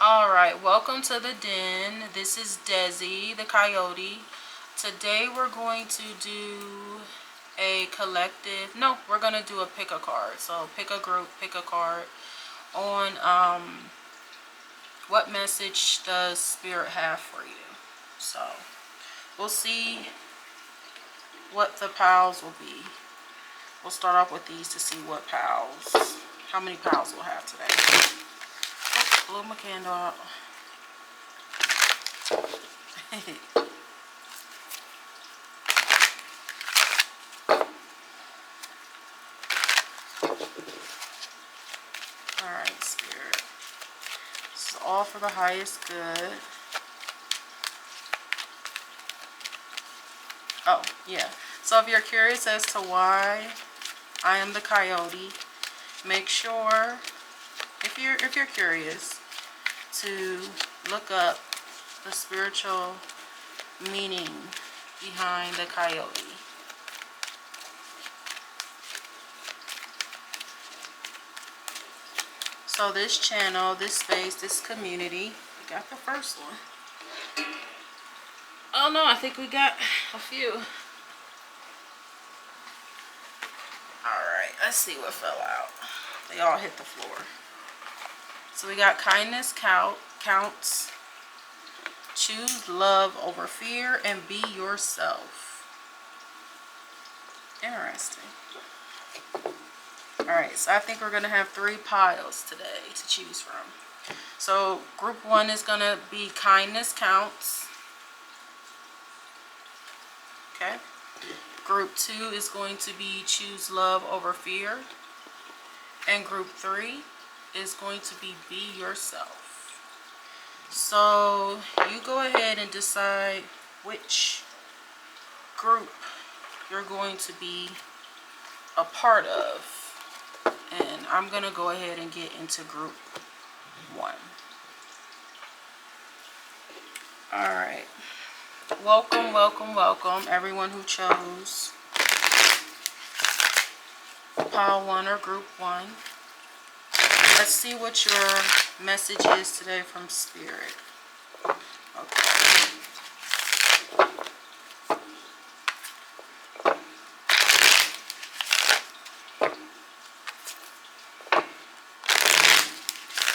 Alright, welcome to the den. This is Desi, the coyote. Today we're going to do a collective, no, we're going to do a pick a card. So pick a group, pick a card on what message does Spirit have for you. So we'll see what the piles will be. We'll start off with these to see what piles, how many piles we'll have today. Oh, blow my candle out. Alright, Spirit. This is all for the highest good. Oh, yeah. So if you're curious as to why I am the coyote, make sure, if you're curious, to look up the spiritual meaning behind the coyote. So this channel, this space, this community, we got the first one. Oh no, I think we got a few. Alright, let's see what fell out. They all hit the floor. So we got kindness counts. Choose love over fear and be yourself. Interesting. Alright, so I think we're going to have 3 piles today to choose from. So group 1 is going to be kindness counts. Okay. Group 2 is going to be choose love over fear. And group 3 is going to be yourself. So you go ahead and decide which group you're going to be a part of. And I'm going to go ahead and get into group 1. Alright. Welcome, welcome, welcome, everyone who chose pile 1 or group 1. Let's see what your message is today from Spirit. Okay.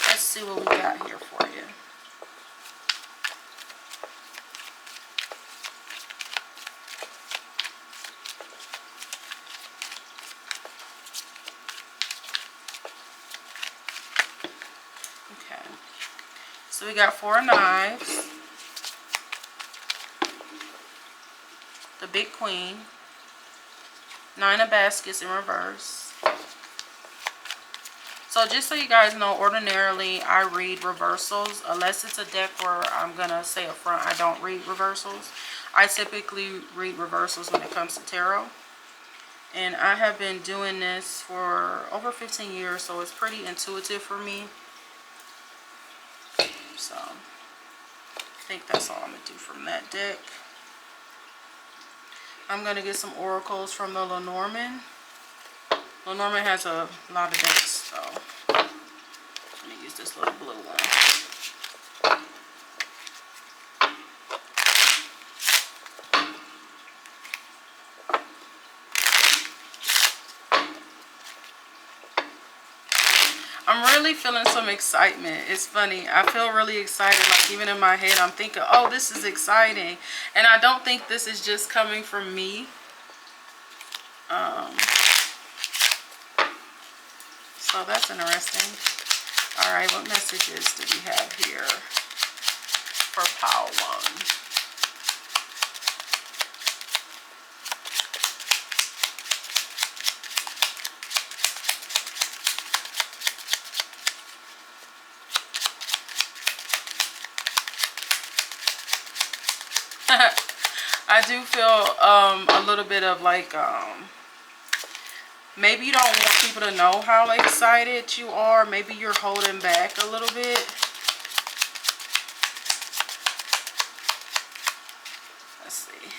Let's see what we got here for you. So we got 4 knives, the big queen, 9 of baskets in reverse. So just so you guys know, ordinarily I read reversals, unless it's a deck where I'm going to say up front I don't read reversals. I typically read reversals when it comes to tarot. And I have been doing this for over 15 years, so it's pretty intuitive for me. So, I think that's all I'm going to do from that deck. I'm going to get some oracles from the Lenormand. Lenormand has a lot of decks, so I'm going to use this little blue one. I'm really feeling some excitement. It's funny. I feel really excited. Like even in my head, I'm thinking, oh, this is exciting. And I don't think this is just coming from me. So that's interesting. All right, what messages do we have here for pile 1? I do feel a little bit of like, maybe you don't want people to know how excited you are. Maybe you're holding back a little bit. Let's see.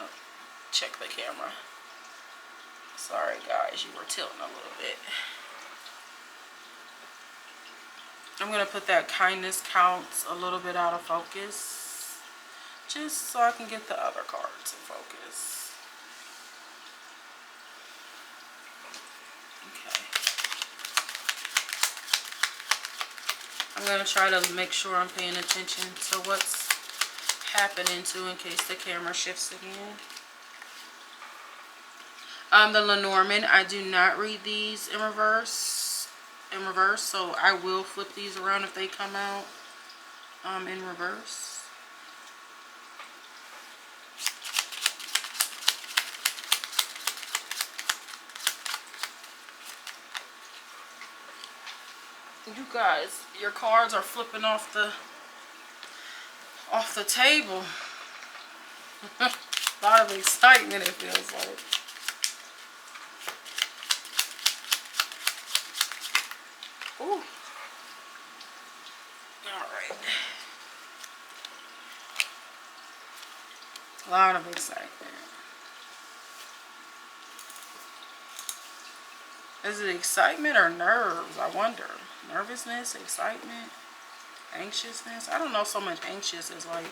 Oh, check the camera. Sorry guys, you were tilting a little bit. I'm going to put that kindness counts a little bit out of focus, just so I can get the other cards in focus. Okay. I'm going to try to make sure I'm paying attention to what's happening too, in case the camera shifts again. The Lenormand, I do not read these in reverse, so I will flip these around if they come out in reverse. You guys, your cards are flipping off the table. A lot of excitement, it feels like. Ooh. Alright. A lot of excitement. Is it excitement or nerves? I wonder. Nervousness, excitement, anxiousness. I don't know so much anxious as like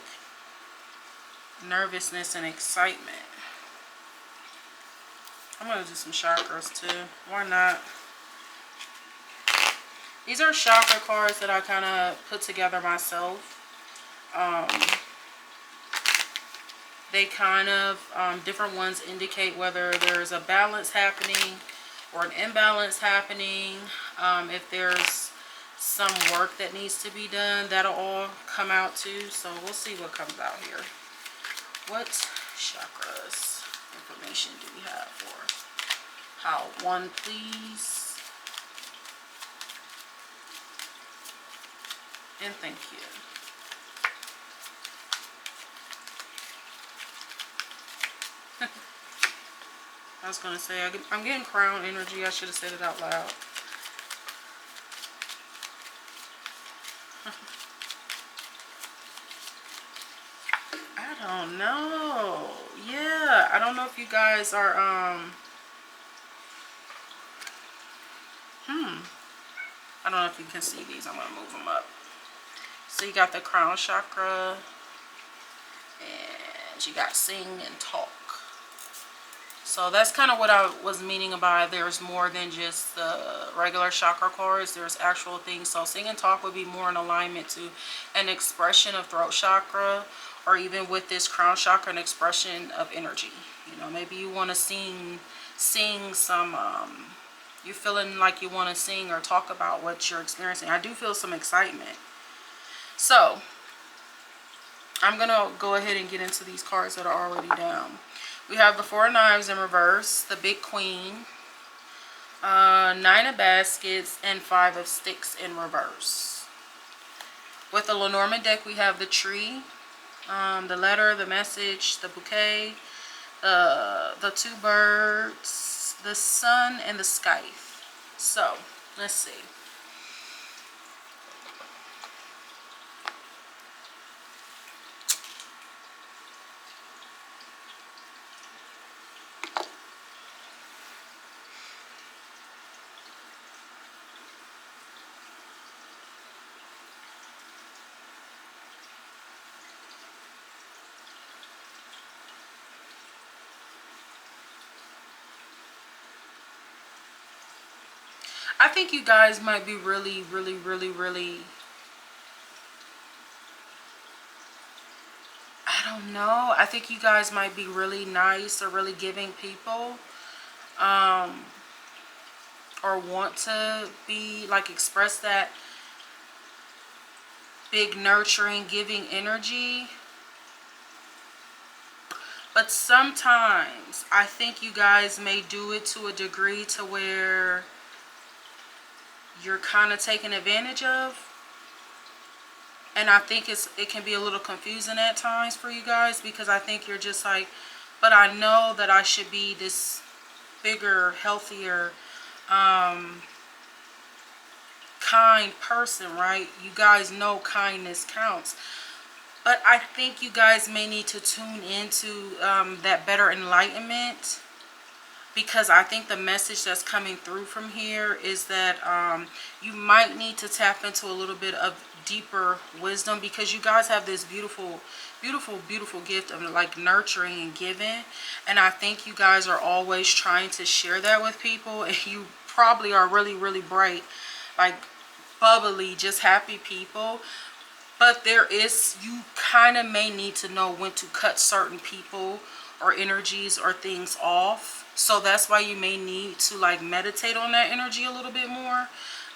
nervousness and excitement. I'm going to do some chakras too. Why not? These are chakra cards that I kind of put together myself. They kind of, different ones indicate whether there's a balance happening or an imbalance happening. If there's some work that needs to be done, that'll all come out too. So we'll see what comes out here. What chakras information do we have for how? One, please. And thank you. I was going to say, I'm getting crown energy. I should have said it out loud. I don't know. Yeah, I don't know if you guys are, I don't know if you can see these. I'm going to move them up. So you got the crown chakra, and you got sing and talk. So that's kind of what I was meaning by there's more than just the regular chakra cards. There's actual things. So sing and talk would be more in alignment to an expression of throat chakra, or even with this crown chakra, an expression of energy. You know, maybe you want to sing some, you're feeling like you want to sing or talk about what you're experiencing. I do feel some excitement. So I'm going to go ahead and get into these cards that are already down. We have the Four of Knives in reverse, the Big Queen, Nine of Baskets, and Five of Sticks in reverse. With the Lenormand deck, we have the Tree, the Letter, the Message, the Bouquet, the Two Birds, the Sun, and the Scythe. So, let's see. I think you guys might be really I don't know. I think you guys might be really nice or really giving people. Or want to be, like, express that big nurturing, giving energy. But sometimes I think you guys may do it to a degree to where you're kind of taken advantage of. And I think it can be a little confusing at times for you guys, because I think you're just like, but I know that I should be this bigger, healthier, kind person, right? You guys know kindness counts. But I think you guys may need to tune into that better enlightenment because I think the message that's coming through from here is that you might need to tap into a little bit of deeper wisdom, because you guys have this beautiful gift of like nurturing and giving, and I think you guys are always trying to share that with people, and you probably are really bright, like bubbly, just happy people. But you kind of may need to know when to cut certain people or energies or things off. So that's why you may need to like meditate on that energy a little bit more.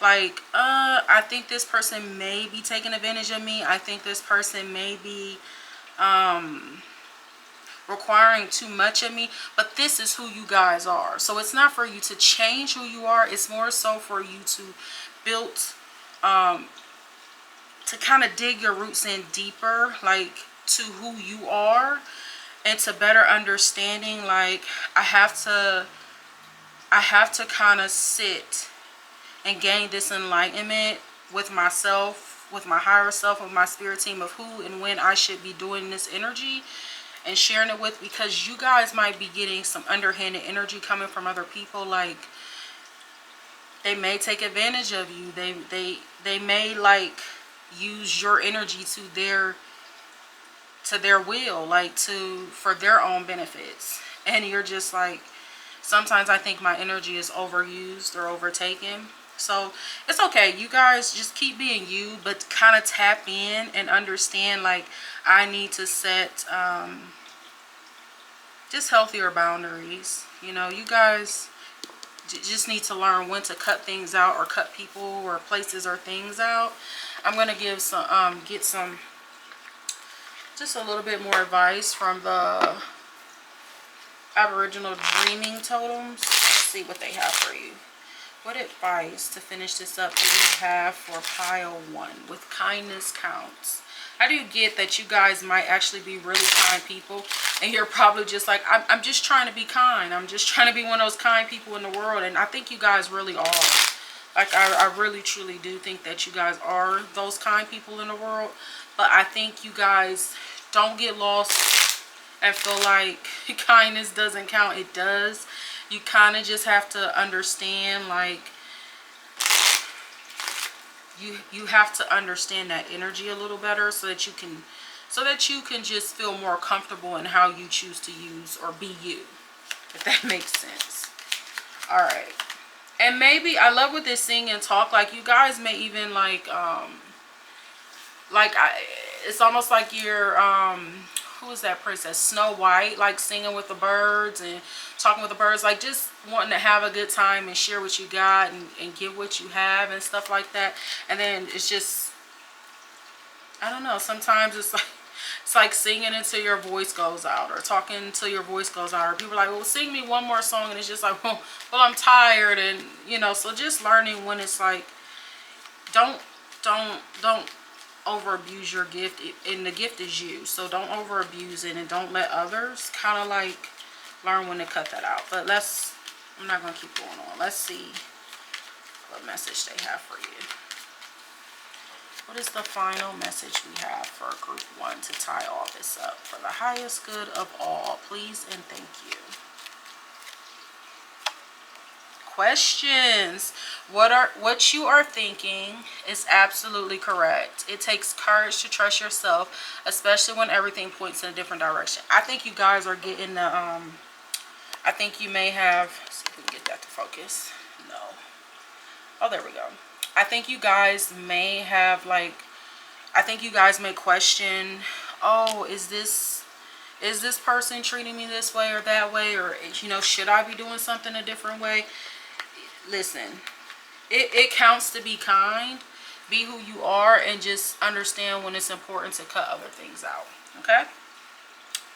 Like, I think this person may be taking advantage of me. I think this person may be requiring too much of me. But this is who you guys are. So it's not for you to change who you are. It's more so for you to build, to kind of dig your roots in deeper, like to who you are, and to better understanding. Like, I have to kind of sit and gain this enlightenment with myself, with my higher self, with my spirit team, of who and when I should be doing this energy and sharing it with, because you guys might be getting some underhanded energy coming from other people. Like, they may take advantage of you. They may like use your energy to their will, like for their own benefits, and you're just like, sometimes I think my energy is overused or overtaken. So it's okay, you guys just keep being you, but kind of tap in and understand, like, I need to set just healthier boundaries. You know, you guys just need to learn when to cut things out, or cut people or places or things out. I'm gonna give some get some, just a little bit more advice from the Aboriginal Dreaming Totems. Let's see what they have for you. What advice, to finish this up, do you have for pile 1? With kindness counts. How do you get that you guys might actually be really kind people, and you're probably just like, I'm just trying to be kind. I'm just trying to be one of those kind people in the world. And I think you guys really are. Like, I really truly do think that you guys are those kind people in the world. But I think you guys don't get lost and feel like kindness doesn't count. It does. You kind of just have to understand, like, you have to understand that energy a little better, so that you can just feel more comfortable in how you choose to use or be you, if that makes sense. All right. And maybe, I love with this sing and talk, like, you guys may even like it's almost like you're who is that princess, Snow White, like singing with the birds and talking with the birds, like just wanting to have a good time and share what you got, and give what you have and stuff like that. And then it's just, I don't know, sometimes it's like singing until your voice goes out, or talking until your voice goes out, or people are like, well, sing me one more song, and it's just like, well, I'm tired. And you know, so just learning when it's like, don't over abuse your gift, and the gift is you, so don't over abuse it, and don't let others kind of like learn when to cut that out. But I'm not gonna keep going on. Let's see what message they have for you. What is the final message we have for group 1 to tie all this up? For the highest good of all, please and thank you. Questions. What you are thinking is absolutely correct. It takes courage to trust yourself, especially when everything points in a different direction. I think you guys are getting the I think you may have, let's see if we can get that to focus. No. Oh, there we go. I think you guys may have, like, I think you guys may question, oh, is this person treating me this way or that way, or, you know, should I be doing something a different way? Listen, it counts to be kind, be who you are, and just understand when it's important to cut other things out. Okay?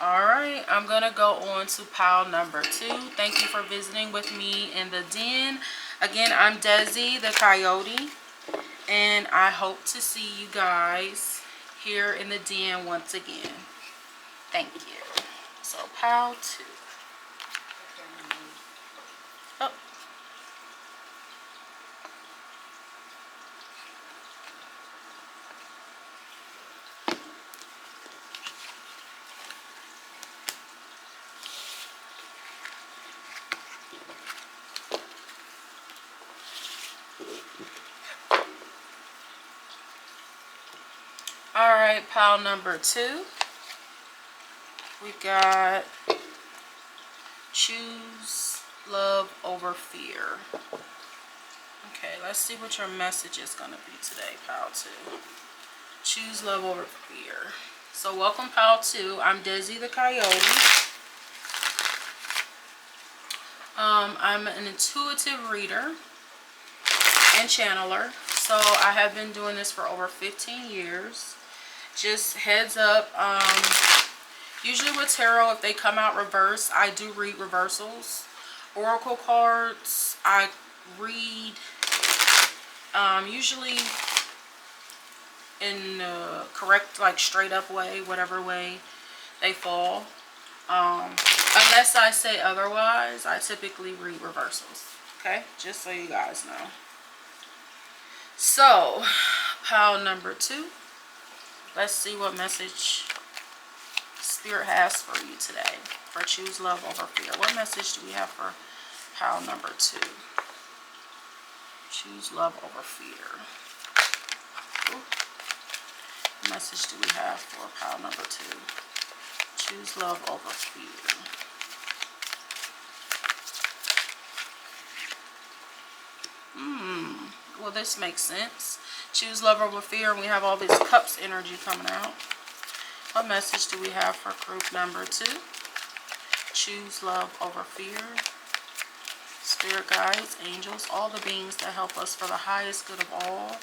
All right, I'm gonna go on to pile number 2. Thank you for visiting with me in the den. Again, I'm Desi the Coyote, and I hope to see you guys here in the den once again. Thank you. So pile 2. Oh. All right, pile number 2. We got choose love over fear. Okay, let's see what your message is going to be today, pile 2. Choose love over fear. So welcome, pile 2. I'm Desi the Coyote. I'm an intuitive reader and channeler. So I have been doing this for over 15 years. Just heads up, usually with tarot, if they come out reverse, I do read reversals. Oracle cards, I read usually in the correct, like straight up way, whatever way they fall. Unless I say otherwise, I typically read reversals. Okay, just so you guys know. So, pile number 2. Let's see what message Spirit has for you today for choose love over fear. What message do we have for pile number 2? Choose love over fear. Ooh. What message do we have for pile number 2? Choose love over fear. Well, this makes sense. Choose love over fear, and we have all this cups energy coming out. What message do we have for group number 2? Choose love over fear. Spirit guides, angels, all the beings that help us for the highest good of all.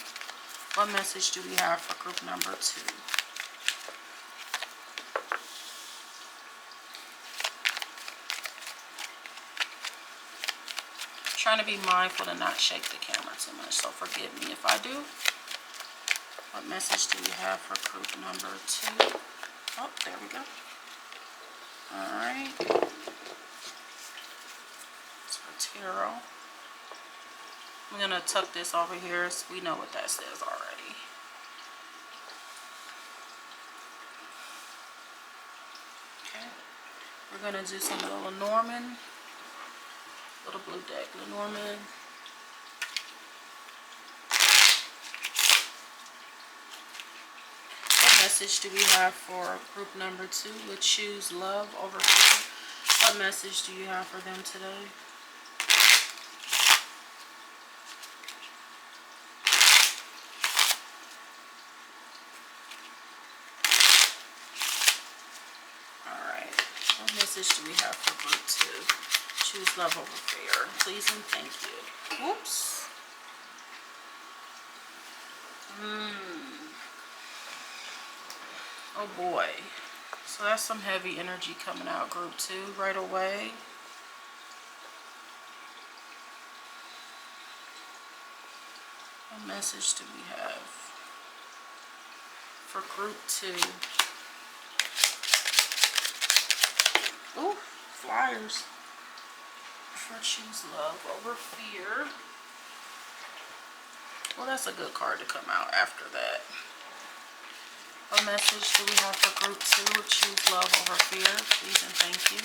What message do we have for group number 2? Trying to be mindful to not shake the camera too much, so forgive me if I do. What message do we have for group number 2? Oh, there we go. Alright. It's for tarot. I'm going to tuck this over here so we know what that says already. Okay. We're going to do some little Lenormand. Little blue deck, Lenormand. What message do we have for group number 2 with choose love over fear? What message do you have for them today? Alright. What message do we have for group 2? Choose love over fear. Please and thank you. Whoops. Oh boy. So that's some heavy energy coming out, group 2, right away. What message do we have for group 2? Ooh, flyers. For choose love over fear. Well, that's a good card to come out after that. What message do we have for group 2 with choose love over fear? Please and thank you.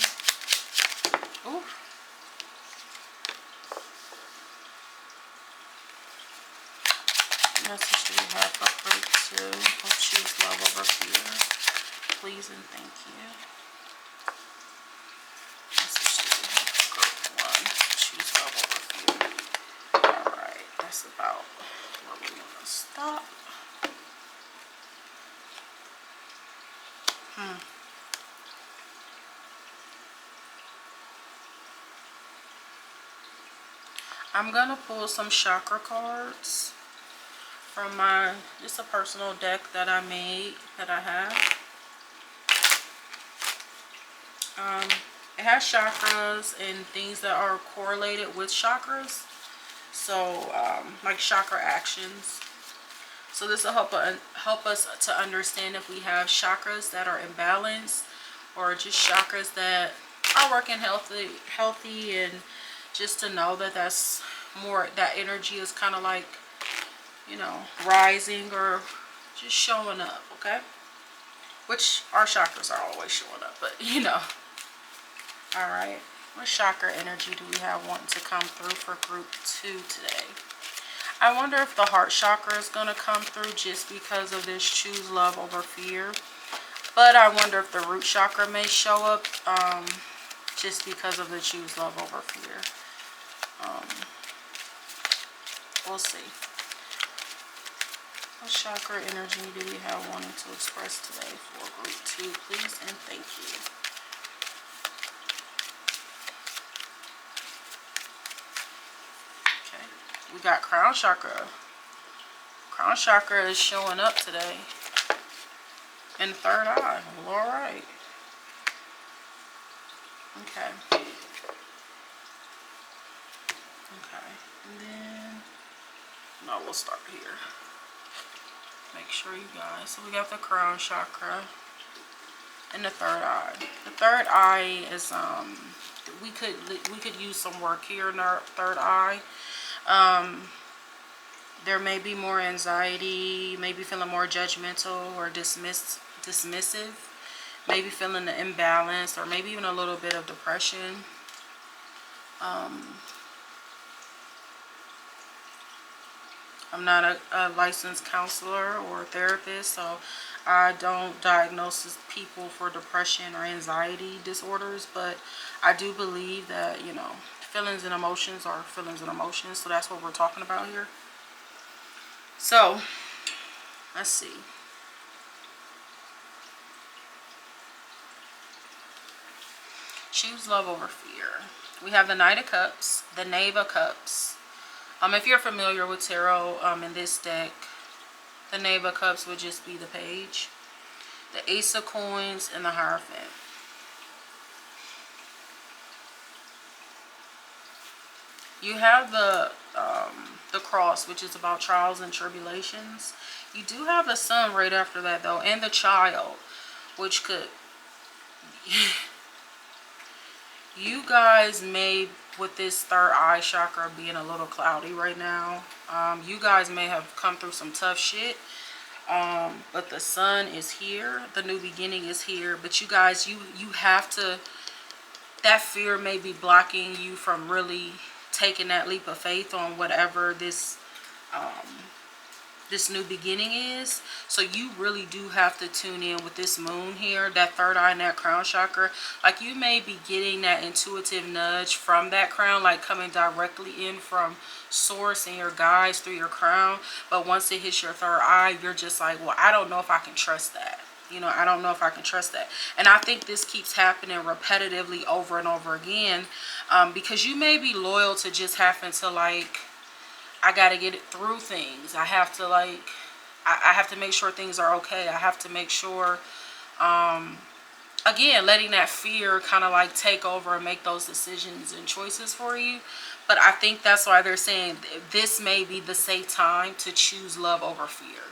Ooh. What message do we have for group 2 with choose love over fear? Please and thank you. That's about where we want to stop. I'm going to pull some chakra cards from my, just a personal deck that I made, that I have. It has chakras and things that are correlated with chakras. So, like chakra actions. So this will help us to understand if we have chakras that are imbalanced, or just chakras that are working healthy, and just to know that that's more, that energy is kind of like, you know, rising or just showing up, okay? Which our chakras are always showing up, but you know. All right. What chakra energy do we have wanting to come through for group 2 today? I wonder if the heart chakra is going to come through just because of this choose love over fear. But I wonder if the root chakra may show up just because of the choose love over fear. We'll see. What chakra energy do we have wanting to express today for group 2, please and thank you. Okay, we got crown chakra. Crown chakra is showing up today. And third eye. Well, all right. Okay. Okay. And then, no, we'll start here. Make sure you guys. So we got the crown chakra and the third eye. The third eye is we could use some work here in our third eye. There may be more anxiety, maybe feeling more judgmental or dismissive, maybe feeling the imbalance, or maybe even a little bit of depression. I'm not a licensed counselor or therapist, so I don't diagnose people for depression or anxiety disorders, but I do believe that, you know, feelings and emotions are feelings and emotions, so that's what we're talking about here. So, let's see. Choose love over fear. We have the Knight of Cups, the Knave of Cups. If you're familiar with tarot, in this deck, the Knave of Cups would just be the page. The Ace of Coins and the Hierophant. You have the Cross, which is about trials and tribulations. You do have the Sun right after that, though, and the Child, which could... You guys may, with this third eye chakra being a little cloudy right now, you guys may have come through some tough shit. But the Sun is here. The new beginning is here. But you guys, you have to... That fear may be blocking you from really taking that leap of faith on whatever this new beginning is. So you really do have to tune in with this moon here, that third eye and that crown chakra. Like, you may be getting that intuitive nudge from that crown, like coming directly in from source and your guides through your crown. But once it hits your third eye, you're just like, well, I don't know if I can trust that. You know, I don't know if I can trust that. And I think this keeps happening repetitively over and over again, because you may be loyal to just having to, like, I got to get it through things. I have to, like, I have to make sure things are okay. I have to make sure, again, letting that fear kind of like take over and make those decisions and choices for you. But I think that's why they're saying this may be the safe time to choose love over fear.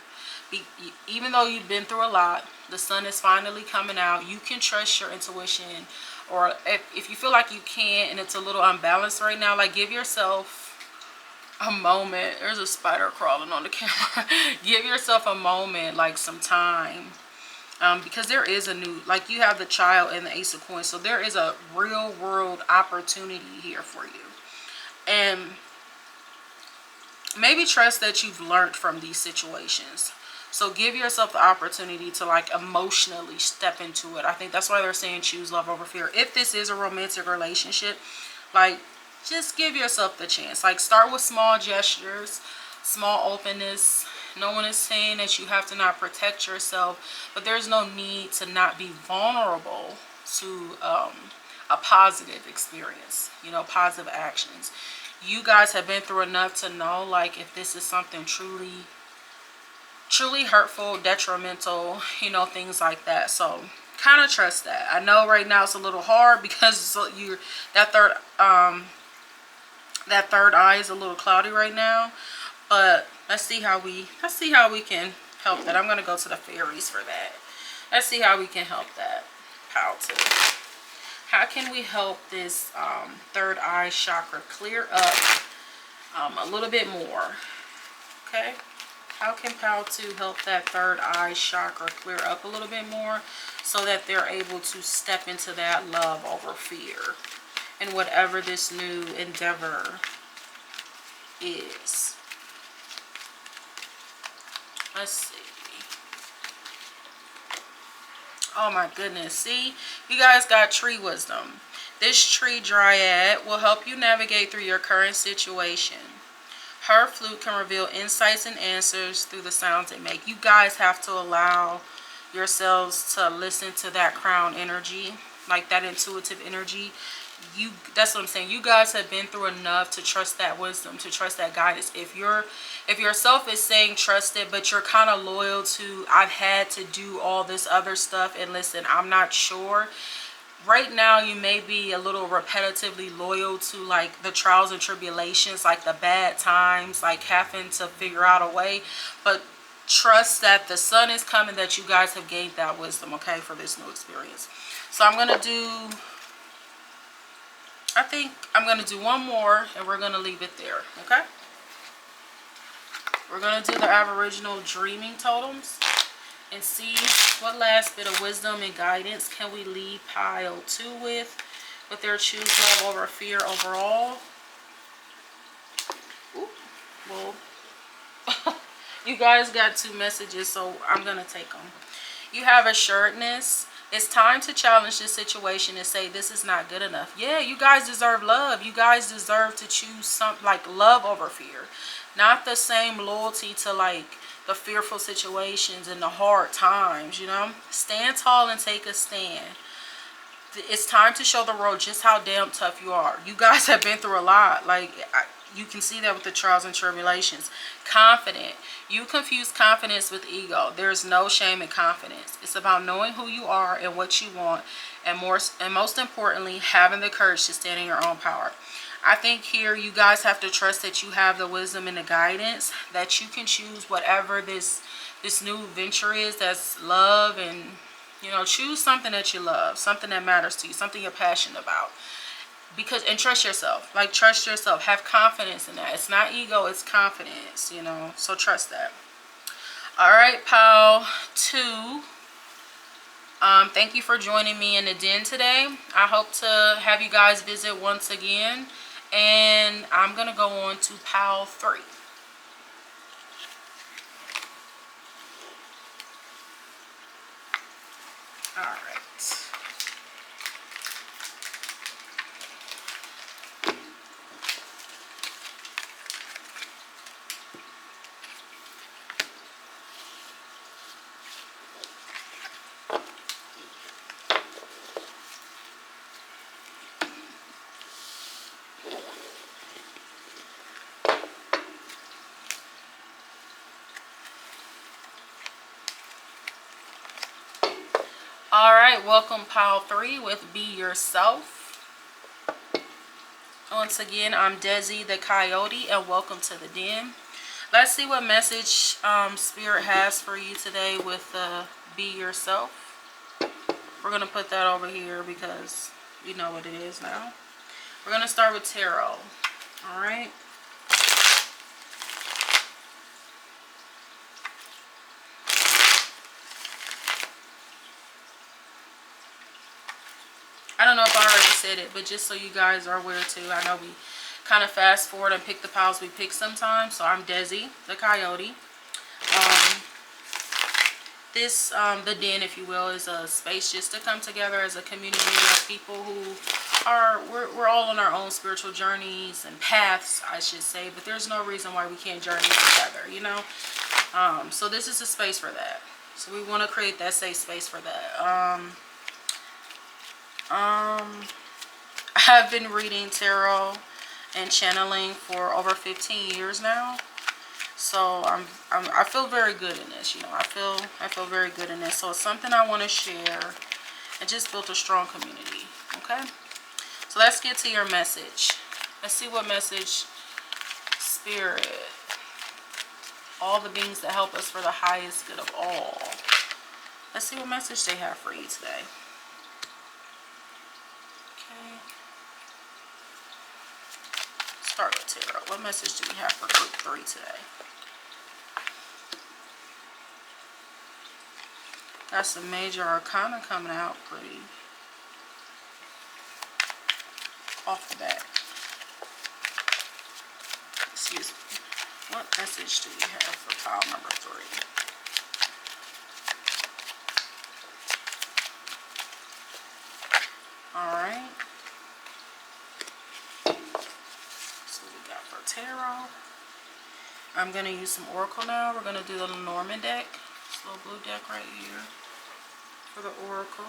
Even though you've been through a lot, the Sun is finally coming out. You can trust your intuition. Or if you feel like you can't and it's a little unbalanced right now, like, give yourself a moment. There's a spider crawling on the camera. Give yourself a moment, like some time, because there is a new, like, you have the Child and the Ace of Coins, so there is a real world opportunity here for you. And maybe trust that you've learned from these situations. So give yourself the opportunity to, like, emotionally step into it. I think that's why they're saying choose love over fear. If this is a romantic relationship, like, just give yourself the chance. Like, start with small gestures, small openness. No one is saying that you have to not protect yourself, but there's no need to not be vulnerable to a positive experience, you know, positive actions. You guys have been through enough to know, like, if this is something truly hurtful, detrimental, you know, things like that. So kind of trust that. I know right now it's a little hard because that third eye is a little cloudy right now, but let's see how we can help that. I'm going to go to the fairies for that. Let's see how we can help that. How can we help this third eye chakra clear up a little bit more? Okay, how can Pal 2 help that third eye chakra clear up a little bit more so that they're able to step into that love over fear and whatever this new endeavor is? Let's see. Oh my goodness. See, you guys got tree wisdom. This tree dryad will help you navigate through your current situation. Her flute can reveal insights and answers through the sounds it makes. You guys have to allow yourselves to listen to that crown energy, like that intuitive energy. That's what I'm saying. You guys have been through enough to trust that wisdom, to trust that guidance. If your self is saying trust it, but you're kind of loyal to, I've had to do all this other stuff, and listen, I'm not sure. Right now you may be a little repetitively loyal to like the trials and tribulations, like the bad times, like having to figure out a way, but trust that the sun is coming, that you guys have gained that wisdom, okay, for this new experience. So I think I'm going to do one more and we're going to leave it there, okay? We're going to do the Aboriginal dreaming totems and see what last bit of wisdom and guidance can we leave pile 2 with their choose love over fear overall. Ooh, well, you guys got 2 messages, so I'm going to take them. You have assuredness. It's time to challenge this situation and say this is not good enough. Yeah, you guys deserve love. You guys deserve to choose something like love over fear. Not the same loyalty to like the fearful situations and the hard times, you know. Stand tall and take a stand. It's time to show the world just how damn tough you are. You guys have been through a lot. Like, you can see that with the trials and tribulations. Confident. You confuse confidence with ego. There's no shame in confidence. It's about knowing who you are and what you want, and most importantly, having the courage to stand in your own power. I think here you guys have to trust that you have the wisdom and the guidance, that you can choose whatever this new venture is, that's love, and you know, choose something that you love, something that matters to you, something you're passionate about. And trust yourself. Like, trust yourself. Have confidence in that. It's not ego, it's confidence, you know. So trust that. All right, pile 2. Thank you for joining me in the den today. I hope to have you guys visit once again. And I'm going to go on to pile 3. All right. All right, welcome pile 3 with Be Yourself. Once again, I'm Desi the Coyote, and welcome to the den. Let's see what message Spirit has for you today with Be Yourself. We're going to put that over here because you know what it is now. We're going to start with tarot. All right. I don't know if I already said it, but just so you guys are aware too, I know we kind of fast forward and pick the piles we pick sometimes. So I'm Desi, the Coyote. The den, if you will, is a space just to come together as a community of people who are, we're all on our own spiritual journeys and paths, I should say, but there's no reason why we can't journey together, you know? So this is a space for that. So we want to create that safe space for that. I've been reading tarot and channeling for over 15 years now, so I feel very good in this. You know, I feel very good in this. So it's something I want to share, and just built a strong community. Okay, so let's get to your message. Let's see what message Spirit, all the beings that help us for the highest good of all. Let's see what message they have for you today. Start with tarot. What message do we have for group 3 today? Got some major arcana coming out pretty off the bat. Excuse me. What message do we have for pile number 3? Alright. So we got for tarot. I'm going to use some oracle now. We're going to do the Lenormand deck. This little blue deck right here for the oracle.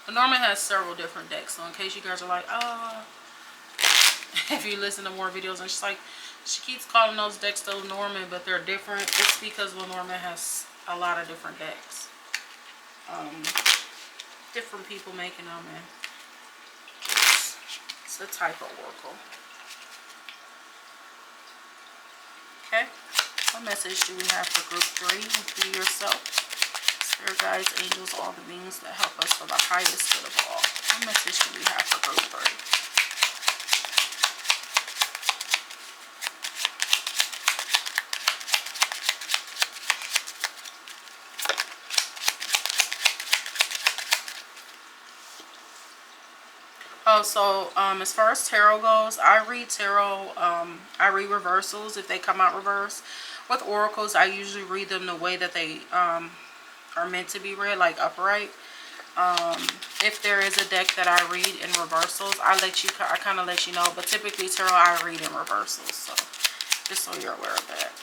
Lenormand has several different decks, so in case you guys are like, oh, if you listen to more videos and she's like, she keeps calling those decks the Lenormand, but they're different. It's because Lenormand has a lot of different decks. Different people making them, and it's a type of oracle. Okay, what message do we have for group 3? Include yourself, spirit guides, angels, all the beings that help us for the highest good of all. What message do we have for group 3? Oh, so as far as tarot goes, I read tarot, I read reversals if they come out reverse. With oracles, I usually read them the way that they are meant to be read, like upright. If there is a deck that I read in reversals, I kind of let you know. But typically tarot I read in reversals, so just so you're aware of that.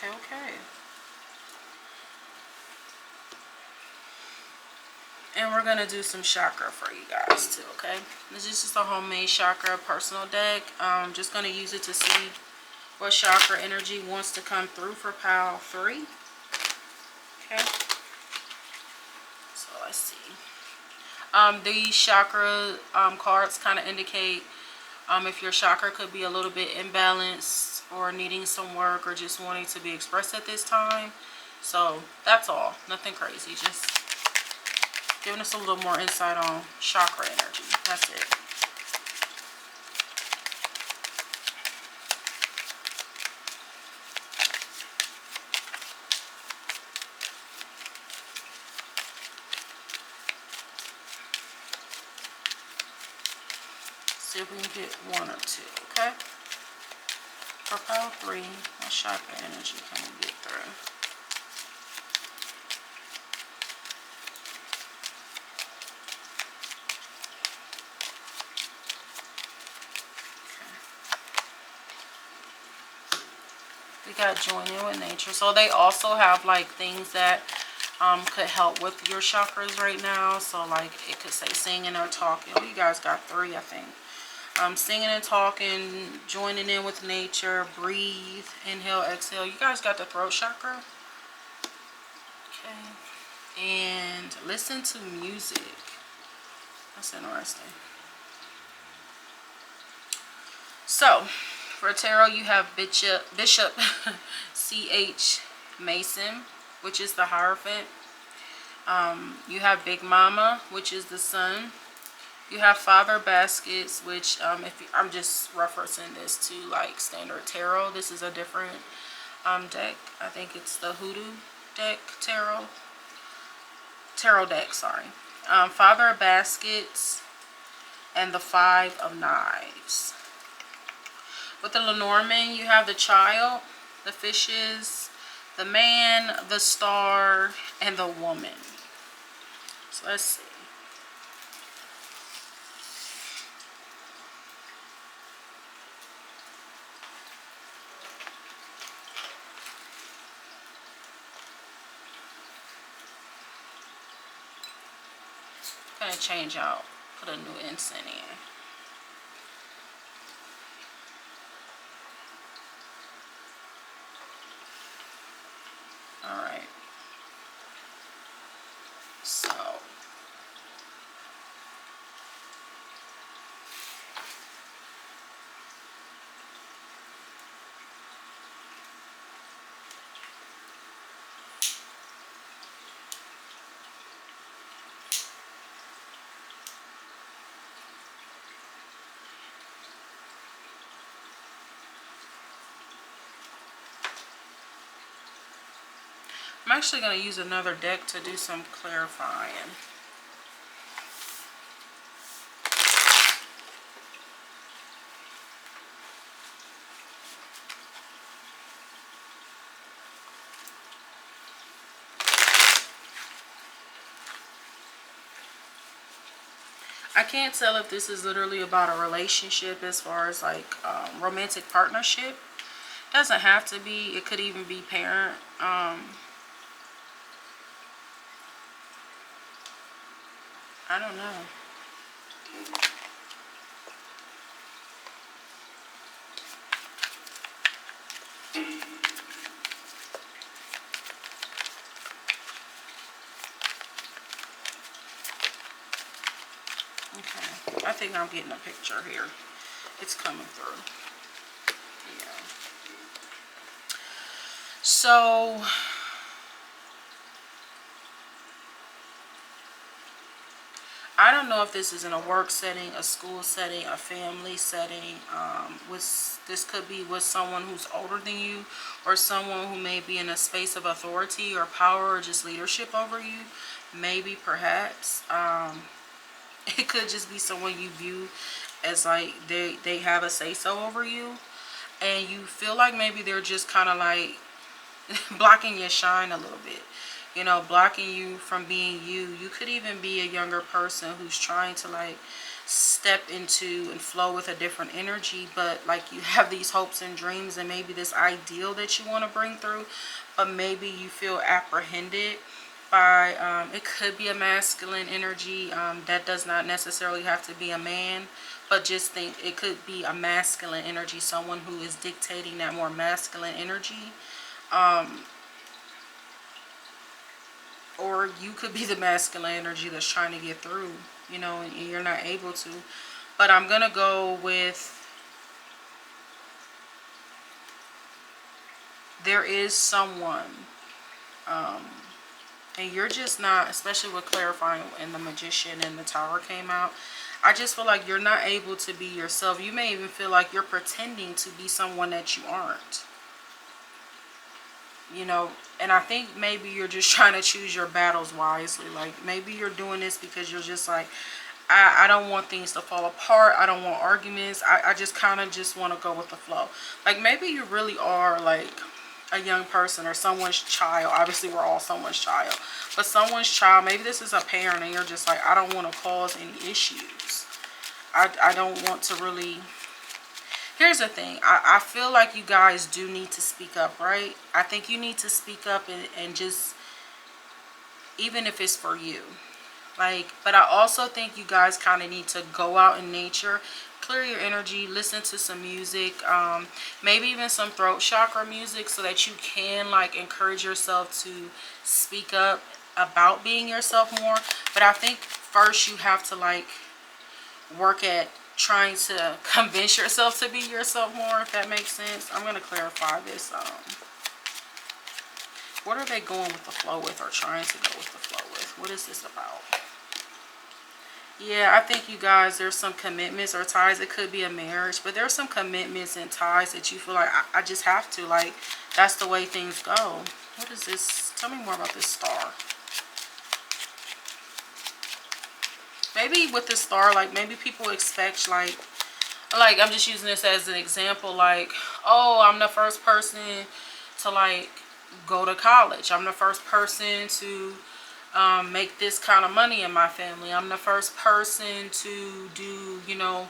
Okay. And we're going to do some chakra for you guys too, okay? This is just a homemade chakra personal deck. I'm just going to use it to see what chakra energy wants to come through for pile 3. Okay. So let's see. These chakra cards kind of indicate if your chakra could be a little bit imbalanced or needing some work or just wanting to be expressed at this time. So that's all. Nothing crazy. Just giving us a little more insight on chakra energy. That's it. See if we can get 1 or 2, okay? For pile 3, what chakra energy can we get through? We got join in with nature. So they also have like things that could help with your chakras right now. So like it could say singing or talking. You guys got 3, I think. Singing and talking, joining in with nature, breathe, inhale, exhale. You guys got the throat chakra. Okay. And listen to music. That's interesting. So for tarot, you have Bishop C.H. Mason, which is the Hierophant. You have Big Mama, which is the Sun. You have Father Baskets, which I'm just referencing this to like standard tarot. This is a different deck. I think it's the Hoodoo deck tarot deck. Sorry. Father Baskets and the 5 of Knives. With the Lenormand, you have the Child, the Fishes, the Man, the Star, and the Woman. So let's see. I'm going to change out, put a new incense in. Alright. So. actually going to use another deck to do some clarifying. I can't tell if this is literally about a relationship as far as like romantic partnership. Doesn't have to be. It could even be parent. I don't know. Okay, I think I'm getting a picture here. It's coming through. Yeah. So I don't know if this is in a work setting, a school setting, a family setting. This could be with someone who's older than you, or someone who may be in a space of authority or power or just leadership over you. Maybe, perhaps. It could just be someone you view as like they have a say-so over you, and you feel like maybe they're just kind of like blocking your shine a little bit, you know, blocking you from being you. You could even be a younger person who's trying to like step into and flow with a different energy, but like you have these hopes and dreams and maybe this ideal that you want to bring through, but maybe you feel apprehended by it could be a masculine energy. That does not necessarily have to be a man, but just think it could be a masculine energy, someone who is dictating that more masculine energy. Or you could be the masculine energy that's trying to get through, you know, and you're not able to. But I'm gonna go with, there is someone, and you're just not, especially with clarifying and the Magician and the Tower came out, I just feel like you're not able to be yourself. You may even feel like you're pretending to be someone that you aren't, you know. And I think maybe you're just trying to choose your battles wisely. Like maybe you're doing this because you're just like, I don't want things to fall apart. I don't want arguments. I just kind of just want to go with the flow. Like maybe you really are like a young person or someone's child. Obviously we're all someone's child, but someone's child, maybe this is a parent and you're just like, I don't want to cause any issues. I don't want to really. Here's the thing. I feel like you guys do need to speak up, right? I think you need to speak up and just, even if it's for you. Like, but I also think you guys kind of need to go out in nature, clear your energy, listen to some music, maybe even some throat chakra music, so that you can like encourage yourself to speak up about being yourself more. But I think first you have to like work at trying to convince yourself to be yourself more, if that makes sense. I'm going to clarify this. What are they going with the flow with, or trying to go with the flow with? What is this about? Yeah, I think you guys, there's some commitments or ties. It could be a marriage, but there's some commitments and ties that you feel like, I just have to. Like, that's the way things go. What is this? Tell me more about this star. Maybe with this star, like, maybe people expect, like I'm just using this as an example. Like, oh, I'm the first person to, like, go to college. I'm the first person to make this kind of money in my family. I'm the first person to do, you know,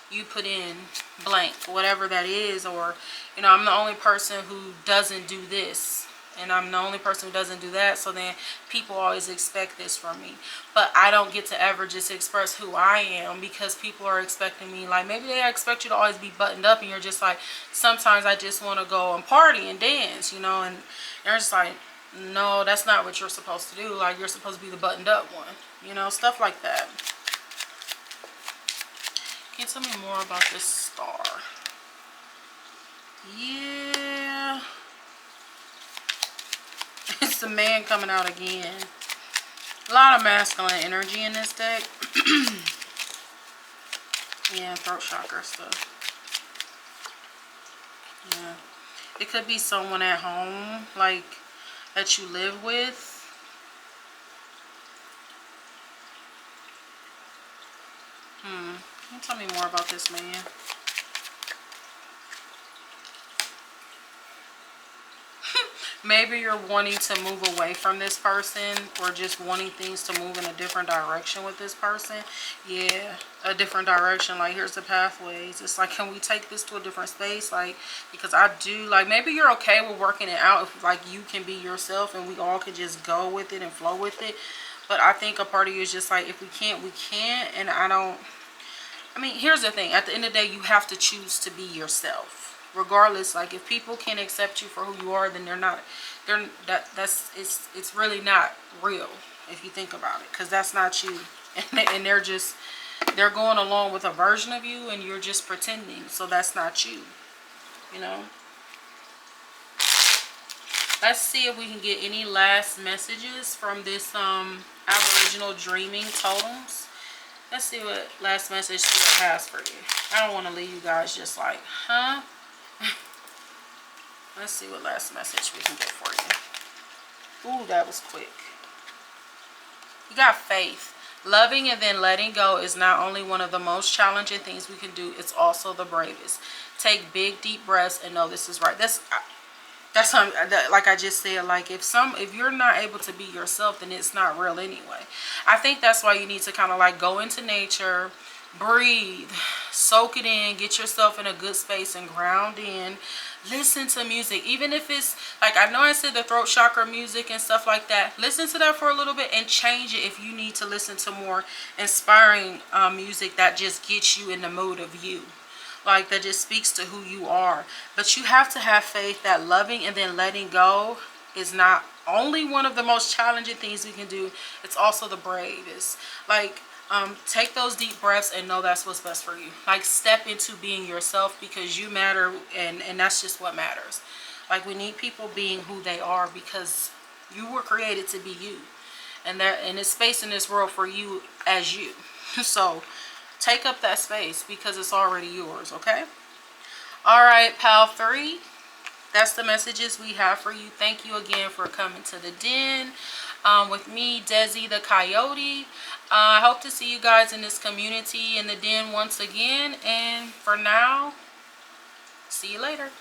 you put in blank, whatever that is. Or, you know, I'm the only person who doesn't do this, and I'm the only person who doesn't do that. So then people always expect this from me, but I don't get to ever just express who I am, because people are expecting me, like maybe they expect you to always be buttoned up, and you're just like, sometimes I just want to go and party and dance, you know. And you're just like, no, that's not what you're supposed to do. Like, you're supposed to be the buttoned up one, you know, stuff like that. Can you tell me more about this star? Yeah. It's the man coming out again. A lot of masculine energy in this deck. Yeah, throat chakra stuff. Yeah. It could be someone at home. Like, that you live with. Can you tell me more about this man? Maybe you're wanting to move away from this person, or just wanting things to move in a different direction with this person. Yeah, a different direction. Like, here's the pathways. It's like, can we take this to a different space? Like, because I do, like, maybe you're okay with working it out if, like, you can be yourself and we all can just go with it and flow with it. But I think a part of you is just like, if we can't, we can't. And I mean, here's the thing. At the end of the day, you have to choose to be yourself. Regardless, like, if people can't accept you for who you are, then it's really not real if you think about it, because that's not you. And they're going along with a version of you, and you're just pretending. So that's not you, you know. Let's see if we can get any last messages from this Aboriginal dreaming totems. Let's see what last message Spirit has for you. I don't want to leave you guys just like, huh? Let's see what last message we can get for you. Ooh, that was quick. You got faith. Loving and then letting go is not only one of the most challenging things we can do, it's also the bravest. Take big, deep breaths and know this is right. That's like I just said, like, if you're not able to be yourself, then it's not real anyway. I think that's why you need to kind of like go into nature, breathe, soak it in, get yourself in a good space and ground in. Listen to music, even if it's like, I know I said the throat chakra music and stuff like that. Listen to that for a little bit and change it if you need to listen to more inspiring music that just gets you in the mood of you, like that just speaks to who you are. But you have to have faith that loving and then letting go is not only one of the most challenging things we can do, it's also the bravest. Like, take those deep breaths and know that's what's best for you. Like, step into being yourself, because you matter, and that's just what matters. Like, we need people being who they are, because you were created to be you, and it's space in this world for you as you. So take up that space, because it's already yours. Okay. All right, pal 3, that's the messages we have for you. Thank you again for coming to the den with me, Desi the Coyote. I hope to see you guys in this community in the den once again. And for now, see you later.